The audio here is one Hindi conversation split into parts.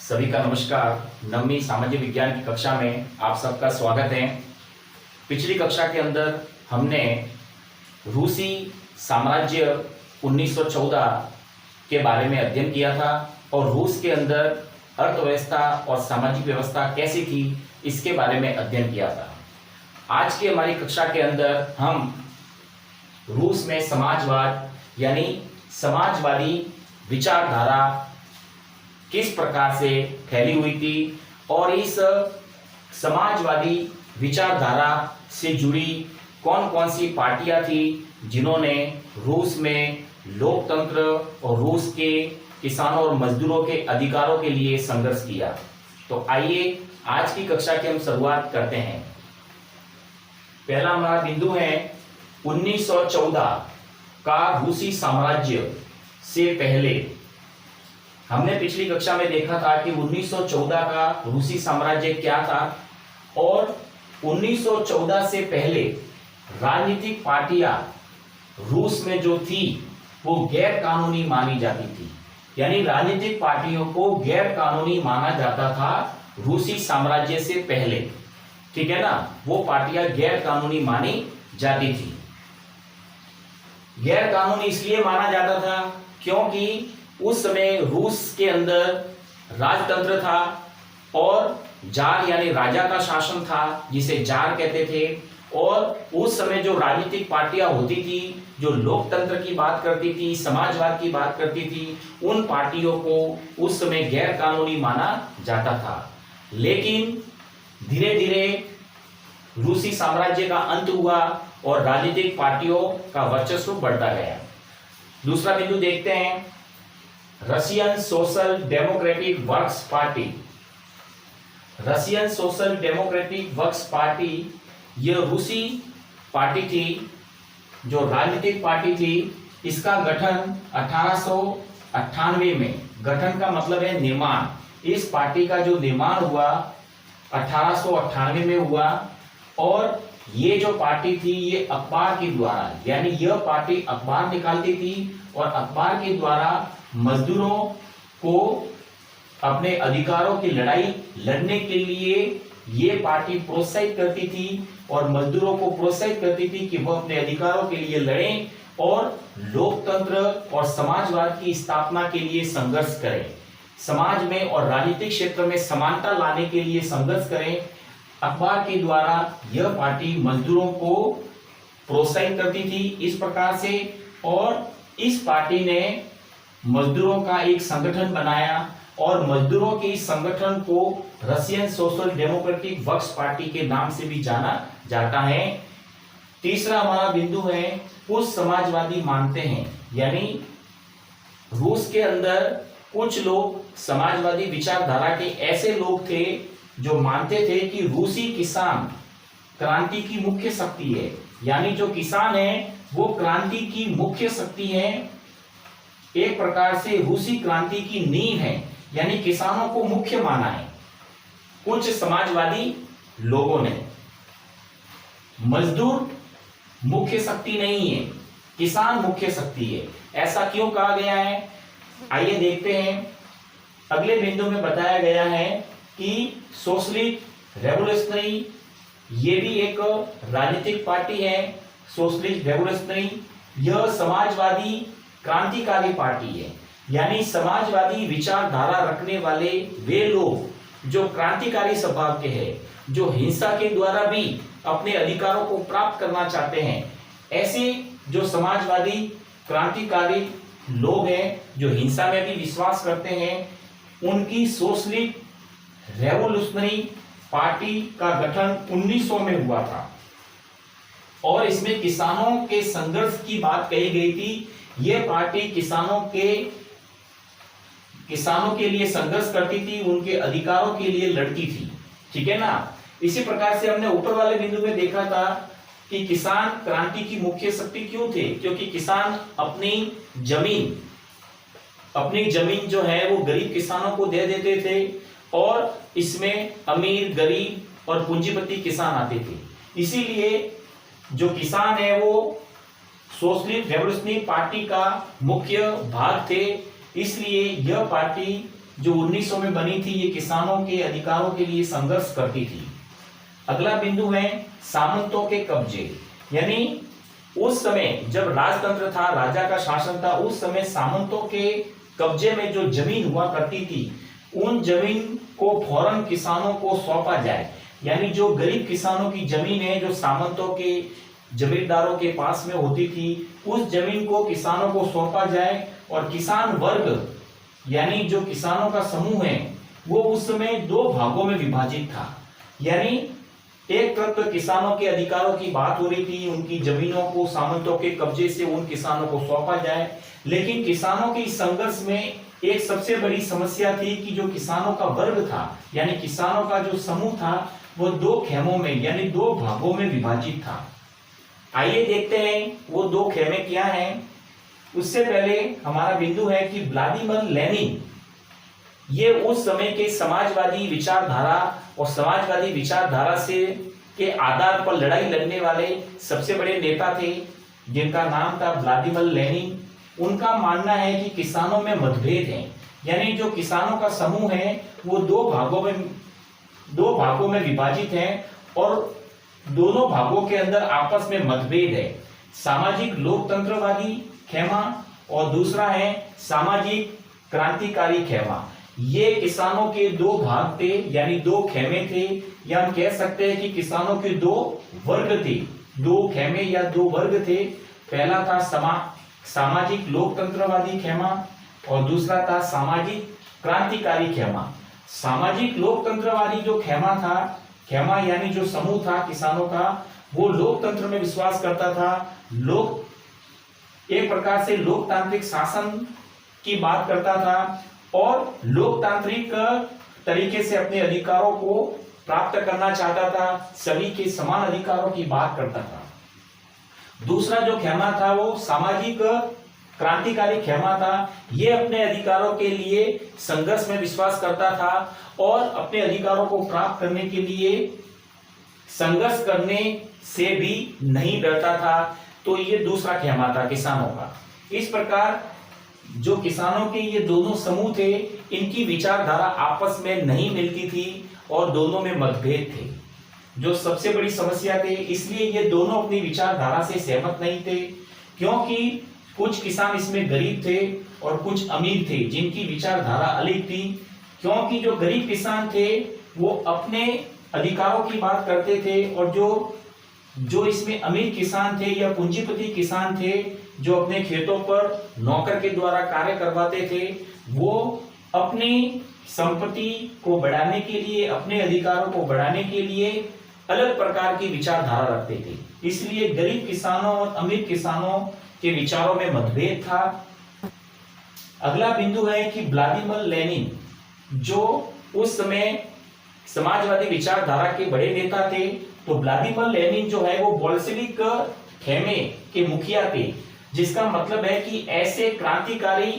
सभी का नमस्कार। नववीं सामाजिक विज्ञान की कक्षा में आप सबका स्वागत है। पिछली कक्षा के अंदर हमने रूसी साम्राज्य 1914 के बारे में अध्ययन किया था और रूस के अंदर अर्थव्यवस्था और सामाजिक व्यवस्था कैसी थी इसके बारे में अध्ययन किया था। आज की हमारी कक्षा के अंदर हम रूस में समाजवाद यानी समाजवादी विचारधारा किस प्रकार से फैली हुई थी और इस समाजवादी विचारधारा से जुड़ी कौन कौन सी पार्टियां थी जिन्होंने रूस में लोकतंत्र और रूस के किसानों और मजदूरों के अधिकारों के लिए संघर्ष किया। तो आइए आज की कक्षा की हम शुरुआत करते हैं। पहला हमारा बिंदु है 1914 का रूसी साम्राज्य से पहले। हमने पिछली कक्षा में देखा था कि 1914 का रूसी साम्राज्य क्या था और 1914 से पहले राजनीतिक पार्टियां रूस में जो थी वो गैर कानूनी मानी जाती थी, यानी राजनीतिक पार्टियों को गैर कानूनी माना जाता था रूसी साम्राज्य से पहले। ठीक है ना, वो पार्टियां गैर कानूनी मानी जाती थी। गैर कानूनी इसलिए माना जाता था क्योंकि उस समय रूस के अंदर राजतंत्र था और जार यानी राजा का शासन था जिसे जार कहते थे। और उस समय जो राजनीतिक पार्टियां होती थी जो लोकतंत्र की बात करती थी, समाजवाद की बात करती थी, उन पार्टियों को उस समय गैर कानूनी माना जाता था। लेकिन धीरे धीरे रूसी साम्राज्य का अंत हुआ और राजनीतिक पार्टियों का वर्चस्व बढ़ता गया। दूसरा बिंदु देखते हैं, Russian social democratic works party. Russian social democratic works party यह रूसी पार्टी थी जो राजनीतिक पार्टी थी। इसका गठन 1898 में, गठन का मतलब है निर्माण, इस पार्टी का जो निर्माण हुआ 1898 में हुआ। और ये जो पार्टी थी ये अखबार के द्वारा, यानी यह पार्टी अखबार निकालती थी और अखबार के द्वारा मजदूरों को अपने अधिकारों की लड़ाई लड़ने के लिए ये पार्टी प्रोत्साहित करती थी और मजदूरों को प्रोत्साहित करती थी कि वह अपने अधिकारों के लिए लड़ें और लोकतंत्र और समाजवाद की स्थापना के लिए संघर्ष करें, समाज में और राजनीतिक क्षेत्र में समानता लाने के लिए संघर्ष करें। अखबार के द्वारा यह पार्टी मजदूरों को प्रोत्साहित करती थी इस प्रकार से। और इस पार्टी ने मजदूरों का एक संगठन बनाया और मजदूरों के इस संगठन को Russian social democratic works party के नाम से भी जाना जाता है। तीसरा हमारा बिंदु है, कुछ समाजवादी मानते हैं, यानी रूस के अंदर कुछ लोग समाजवादी विचारधारा के ऐसे लोग थे जो मानते थे कि रूसी किसान क्रांति की मुख्य शक्ति है, यानी जो किसान है वो क्रांति की मुख्य शक्ति है, एक प्रकार से रूसी क्रांति की नींव है, यानी किसानों को मुख्य माना है कुछ समाजवादी लोगों ने। मजदूर मुख्य शक्ति नहीं है, किसान मुख्य शक्ति है। ऐसा क्यों कहा गया है, आइए देखते हैं। अगले बिंदु में बताया गया है कि सोशलिस्ट रेवोल्यूशनरी, ये भी एक राजनीतिक पार्टी है। सोशलिस्ट रेवोल्यूशनरी यह समाजवादी क्रांतिकारी पार्टी है, यानी समाजवादी विचारधारा रखने वाले वे लोग जो क्रांतिकारी स्वभाव के हैं, जो हिंसा के द्वारा भी अपने अधिकारों को प्राप्त करना चाहते हैं। ऐसे जो समाजवादी क्रांतिकारी लोग हैं जो हिंसा में भी विश्वास करते हैं, उनकी सोशलिस्ट रेवोल्यूशनरी पार्टी का गठन 1900 में हुआ था और इसमें किसानों के संघर्ष की बात कही गई थी। यह पार्टी किसानों के लिए संघर्ष करती थी, उनके अधिकारों के लिए लड़ती थी। ठीक है ना। इसी प्रकार से हमने ऊपर वाले बिंदु में देखा था कि किसान क्रांति की मुख्य शक्ति क्यों थे, क्योंकि किसान अपनी जमीन जो है वो गरीब किसानों को दे देते थे और इसमें अमीर, गरीब और पूंजीपति किसान आते थे। इसीलिए जो किसान है वो सोशलिस्ट रेवोल्यूशनरी पार्टी का मुख्य भाग थे। इसलिए यह पार्टी जो 1900 में बनी थी, ये किसानों के अधिकारों के लिए संघर्ष करती थी। अगला बिंदु है सामंतों के कब्जे, यानी उस समय जब राजतंत्र था, राजा का शासन था, उस समय सामंतों के कब्जे में जो जमीन हुआ करती थी, उन जमीन को फौरन किसानों को सौंपा जाए। यानी जो गरीब किसानों की जमीन है, जो सामंतों के जमींदारों के पास में होती थी, उस जमीन को किसानों को सौंपा जाए और किसान वर्ग यानी जो किसानों का समूह है वो उस समय दो भागों में विभाजित था। यानी एक तरफ तो किसानों के अधिकारों की बात हो रही थी, उनकी जमीनों को सामंतों के कब्जे से उन किसानों को सौंपा जाए, लेकिन किसानों के इस संघर्ष में एक सबसे बड़ी समस्या थी कि जो किसानों का वर्ग था, यानी किसानों का जो समूह था, वो दो खेमों में यानी दो भागों में विभाजित था। आइए देखते हैं वो दो खेमे क्या हैं। उससे पहले हमारा बिंदु है कि व्लादिमीर लेनिन ये उस समय के समाजवादी विचारधारा और समाजवादी विचारधारा से के आधार पर लड़ाई लड़ने वाले सबसे बड़े नेता थे, जिनका नाम था व्लादिमीर लेनिन। उनका मानना है कि किसानों में मतभेद है, यानी जो किसानों का समूह है वो दो भागों में विभाजित है और दोनों भागों के अंदर आपस में मतभेद है। सामाजिक लोकतंत्रवादी खेमा और दूसरा है सामाजिक क्रांतिकारी खेमा। ये किसानों के दो भाग थे, यानी दो खेमे थे, या हम कह सकते हैं कि किसानों के दो वर्ग थे, दो खेमे या दो वर्ग थे। पहला था सामाजिक लोकतंत्रवादी खेमा और दूसरा था सामाजिक क्रांतिकारी खेमा। सामाजिक लोकतंत्रवादी जो खेमा यानी जो समूह था किसानों का, वो लोकतंत्र में विश्वास करता था। एक प्रकार से लोकतांत्रिक शासन की बात करता था और लोकतांत्रिक तरीके से अपने अधिकारों को प्राप्त करना चाहता था, सभी के समान अधिकारों की बात करता था। दूसरा जो खेमा था वो सामाजिक क्रांतिकारी खेमा था। ये अपने अधिकारों के लिए संघर्ष में विश्वास करता था और अपने अधिकारों को प्राप्त करने के लिए संघर्ष करने से भी नहीं डरता था। तो ये दूसरा खेमा था किसानों का। इस प्रकार जो किसानों के ये दोनों समूह थे, इनकी विचारधारा आपस में नहीं मिलती थी और दोनों में मतभेद थे, जो सबसे बड़ी समस्या थे। इसलिए ये दोनों अपनी विचारधारा से सहमत नहीं थे, क्योंकि कुछ किसान इसमें गरीब थे और कुछ अमीर थे जिनकी विचारधारा अलग थी। क्योंकि जो गरीब किसान थे वो अपने अधिकारों की बात करते थे और जो इसमें अमीर किसान थे या पूंजीपति किसान थे, जो अपने खेतों पर नौकर के द्वारा कार्य करवाते थे, वो अपनी संपत्ति को बढ़ाने के लिए, अपने अधिकारों को बढ़ाने के लिए अलग प्रकार की विचारधारा रखते थे। इसलिए गरीब किसानों और अमीर किसानों के विचारों में मतभेद था। अगला बिंदु है कि व्लादिमीर लेनिन जो उस समय समाजवादी विचारधारा के बड़े नेता थे, तो व्लादिमीर लेनिन जो है वो बोल्शेविक खेमे के मुखिया थे, जिसका मतलब है कि ऐसे क्रांतिकारी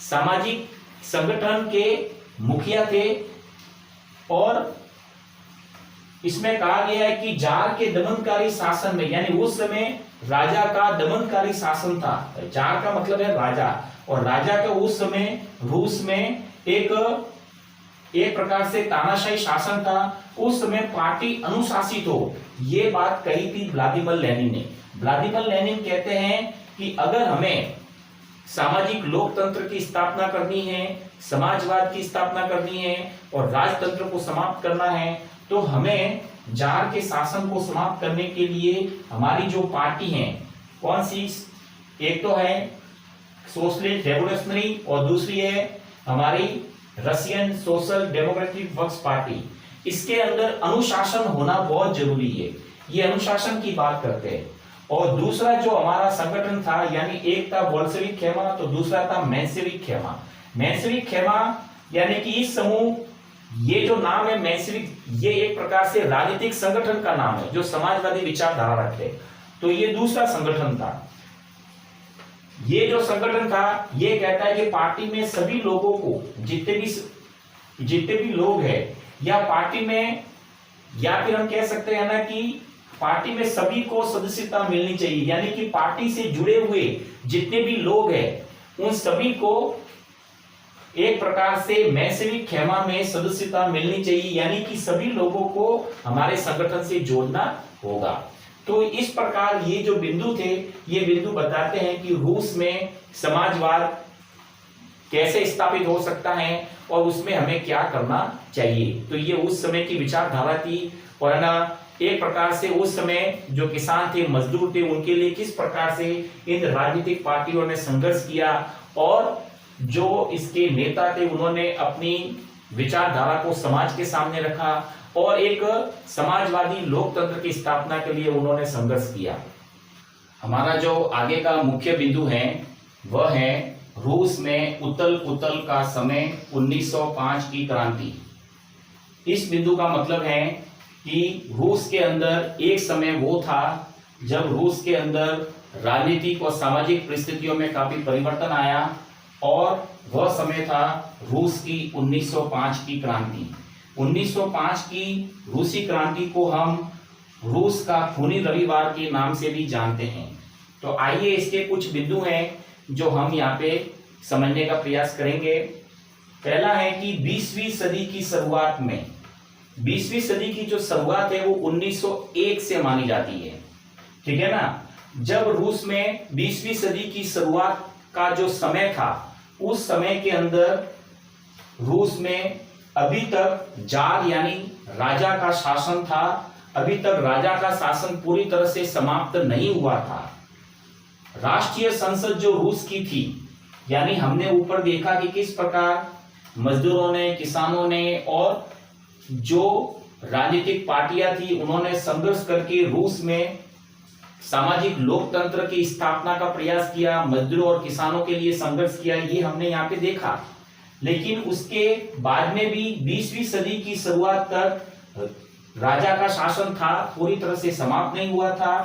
सामाजिक संगठन के मुखिया थे। और इसमें कहा गया है कि जार के दमनकारी शासन में, यानी उस समय राजा का दमनकारी शासन था। जार का मतलब है राजा, और राजा का उस समय रूस में एक प्रकार से तानाशाही शासन था। उस समय पार्टी अनुशासित हो, ये बात कही थी व्लादिमीर लेनिन ने। व्लादिमीर लेनिन कहते हैं कि अगर हमें सामाजिक लोकतंत्र की स्थापना करनी है, समाजवाद की स्थापना करनी है और राजतंत्र को समाप्त करना है, तो हमें जार के शासन को समाप्त करने के लिए हमारी जो पार्टी है, कौन सी, एक तो है सोशलिस्ट रेवोल्यूशनरी और दूसरी है हमारी Russian social democratic works party, इसके अंदर अनुशासन होना बहुत जरूरी है। ये अनुशासन की बात करते हैं। और दूसरा जो हमारा संगठन था, यानी एक था बोल्शेविक खेमा तो दूसरा था मेंशेविक खेमा। मेंशेविक खेमा यानी कि इस समूह, ये जो नाम है मेंशेविक, ये एक प्रकार से राजनीतिक संगठन का नाम है जो समाजवादी विचारधारा रखते। तो ये दूसरा संगठन था। ये जो संगठन था ये कहता है कि पार्टी में सभी लोगों को, जितने भी लोग हैं, या पार्टी में, या फिर हम कह सकते हैं ना कि पार्टी में सभी को सदस्यता मिलनी चाहिए, यानी कि पार्टी से जुड़े हुए जितने भी लोग हैं उन सभी को एक प्रकार से मैसेविक खेमा में सदस्यता मिलनी चाहिए, यानी कि सभी लोगों को हमारे संगठन से जोड़ना होगा। तो इस प्रकार ये जो बिंदु थे, ये बिंदु बताते हैं कि रूस में समाजवाद कैसे स्थापित हो सकता है और उसमें हमें क्या करना चाहिए। तो ये उस समय की विचारधारा थी, और ना एक प्रकार से उस समय जो किसान थे, मजदूर थे, उनके लिए किस प्रकार से इन राजनीतिक पार्टियों ने संघर्ष किया, और जो इसके नेता थे उन्होंने अपनी विचारधारा को समाज के सामने रखा और एक समाजवादी लोकतंत्र की स्थापना के लिए उन्होंने संघर्ष किया। हमारा जो आगे का मुख्य बिंदु है वह है रूस में उथल पुथल का समय, 1905 की क्रांति। इस बिंदु का मतलब है कि रूस के अंदर एक समय वो था जब रूस के अंदर राजनीतिक और सामाजिक परिस्थितियों में काफी परिवर्तन आया, और वह समय था रूस की 1905 की क्रांति। 1905 की रूसी क्रांति को हम रूस का खूनी रविवार के नाम से भी जानते हैं। तो आइए इसके कुछ बिंदु हैं जो हम यहाँ पे समझने का प्रयास करेंगे। पहला है कि 20वीं सदी की शुरुआत में, 20वीं सदी की जो शुरुआत है वो 1901 से मानी जाती है, ठीक है ना। जब रूस में 20वीं सदी की शुरुआत का जो समय था, उस समय के अंदर रूस में अभी तक जार यानी राजा का शासन था। अभी तक राजा का शासन पूरी तरह से समाप्त नहीं हुआ था। राष्ट्रीय संसद जो रूस की थी, यानी हमने ऊपर देखा कि किस प्रकार मजदूरों ने, किसानों ने और जो राजनीतिक पार्टियां थी उन्होंने संघर्ष करके रूस में सामाजिक लोकतंत्र की स्थापना का प्रयास किया, मजदूरों और किसानों के लिए संघर्ष किया, ये हमने यहाँ पे देखा। लेकिन उसके बाद में भी 20वीं सदी की शुरुआत तक राजा का शासन था, पूरी तरह से समाप्त नहीं हुआ था।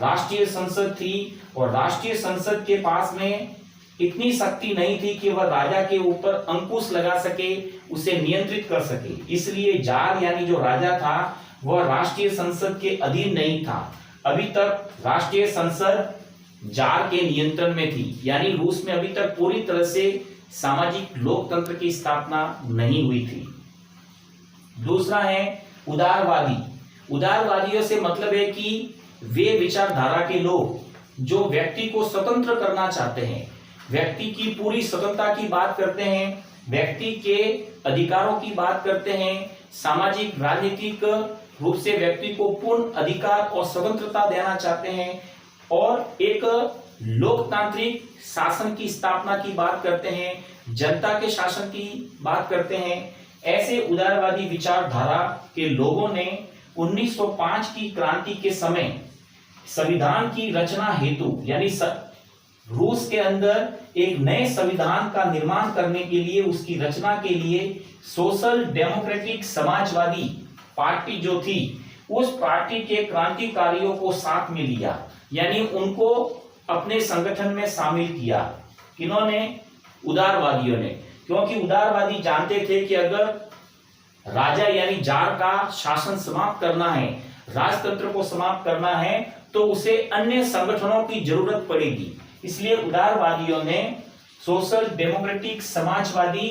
राष्ट्रीय संसद थी और राष्ट्रीय संसद के पास में इतनी शक्ति नहीं थी कि वह राजा के ऊपर अंकुश लगा सके, उसे नियंत्रित कर सके। इसलिए जार यानी जो राजा था वह राष्ट्रीय संसद के अधीन नहीं था। अभी तक राष्ट्रीय संसद जार के नियंत्रण में थी, यानी रूस में अभी तक पूरी तरह से सामाजिक लोकतंत्र की स्थापना नहीं हुई थी। दूसरा है उदारवादी। उदारवादियों से मतलब है कि वे विचारधारा के लोग जो व्यक्ति को स्वतंत्र करना चाहते हैं, व्यक्ति की पूरी स्वतंत्रता की बात करते हैं, व्यक्ति के अधिकारों की बात करते हैं, सामाजिक राजनीतिक रूप से व्यक्ति को पूर्ण अधिकार और स्वतंत्रता देना चाहते हैं, और एक लोकतांत्रिक शासन की स्थापना की बात करते हैं, जनता के शासन की बात करते हैं। ऐसे उदारवादी विचारधारा के लोगों ने 1905 की क्रांति के समय संविधान की रचना हेतु, यानी रूस के अंदर एक नए संविधान का निर्माण करने के लिए, उसकी रचना के लिए सोशल डेमोक्रेटिक समाजवादी पार्टी जो थी, उस पार्टी के क्रांतिकारियों को साथ में लिया, यानी उनको अपने संगठन में शामिल किया। किन्होंने? उदारवादियों ने। क्योंकि उदारवादी जानते थे कि अगर राजा यानी जार का शासन समाप्त करना है, राजतंत्र को समाप्त करना है, तो उसे अन्य संगठनों की जरूरत पड़ेगी। इसलिए उदारवादियों ने सोशल डेमोक्रेटिक समाजवादी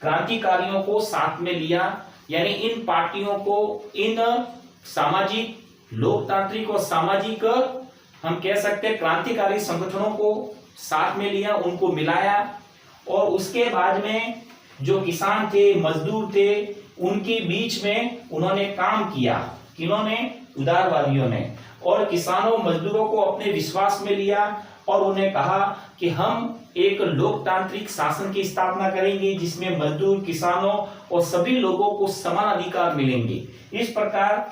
क्रांतिकारियों को साथ में लिया, यानी इन पार्टियों को, इन सामाजिक लोकतांत्रिक और सामाजिक हम कह सकते हैं क्रांतिकारी संगठनों को साथ में लिया, उनको मिलाया, और उसके बाद में जो किसान थे, मजदूर थे, उनके बीच में उन्होंने काम किया। किन्होंने? उदारवादियों ने। और किसानों मजदूरों को अपने विश्वास में लिया और उन्हें कहा कि हम एक लोकतांत्रिक शासन की स्थापना करेंगे जिसमें मजदूर, किसानों और सभी लोगों को समान अधिकार मिलेंगे। इस प्रकार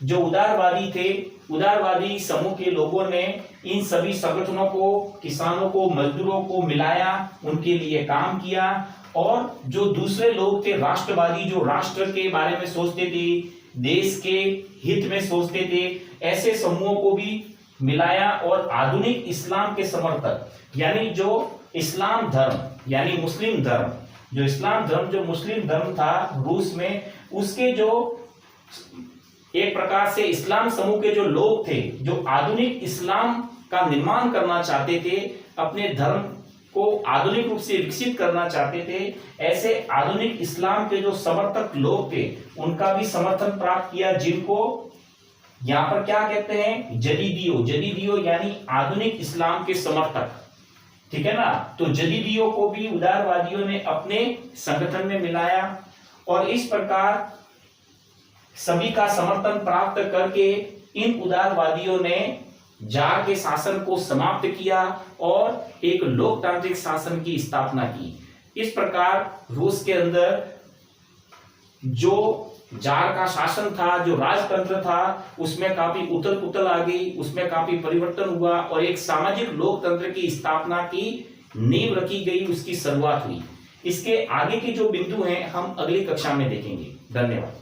जो उदारवादी थे, उदारवादी समूह के लोगों ने इन सभी संगठनों को, किसानों को, मजदूरों को मिलाया, उनके लिए काम किया। और जो दूसरे लोग थे राष्ट्रवादी, जो राष्ट्र के बारे में सोचते थे, देश के हित में सोचते थे, ऐसे समूहों को भी मिलाया। और आधुनिक इस्लाम के समर्थक, यानी जो इस्लाम धर्म यानी मुस्लिम धर्म, जो इस्लाम धर्म, जो मुस्लिम धर्म था रूस में, उसके जो एक प्रकार से इस्लाम समूह के जो लोग थे, जो आधुनिक इस्लाम का निर्माण करना चाहते थे, अपने धर्म को आधुनिक रूप से विकसित करना चाहते थे, ऐसे आधुनिक इस्लाम के जो समर्थक लोग थे उनका भी समर्थन प्राप्त किया, जिनको यहां पर क्या कहते हैं, जदीदियों। जदीदियों यानी आधुनिक इस्लाम के समर्थक, ठीक है ना। तो जदीदियों को भी उदारवादियों ने अपने संगठन में मिलाया और इस प्रकार सभी का समर्थन प्राप्त करके इन उदारवादियों ने जार के शासन को समाप्त किया और एक लोकतांत्रिक शासन की स्थापना की। इस प्रकार रूस के अंदर जो जार का शासन था, जो राजतंत्र था, उसमें काफी उथल पुथल आ गई, उसमें काफी परिवर्तन हुआ और एक सामाजिक लोकतंत्र की स्थापना की नींव रखी गई, उसकी शुरुआत हुई। इसके आगे के जो बिंदु हैं हम अगली कक्षा में देखेंगे। धन्यवाद।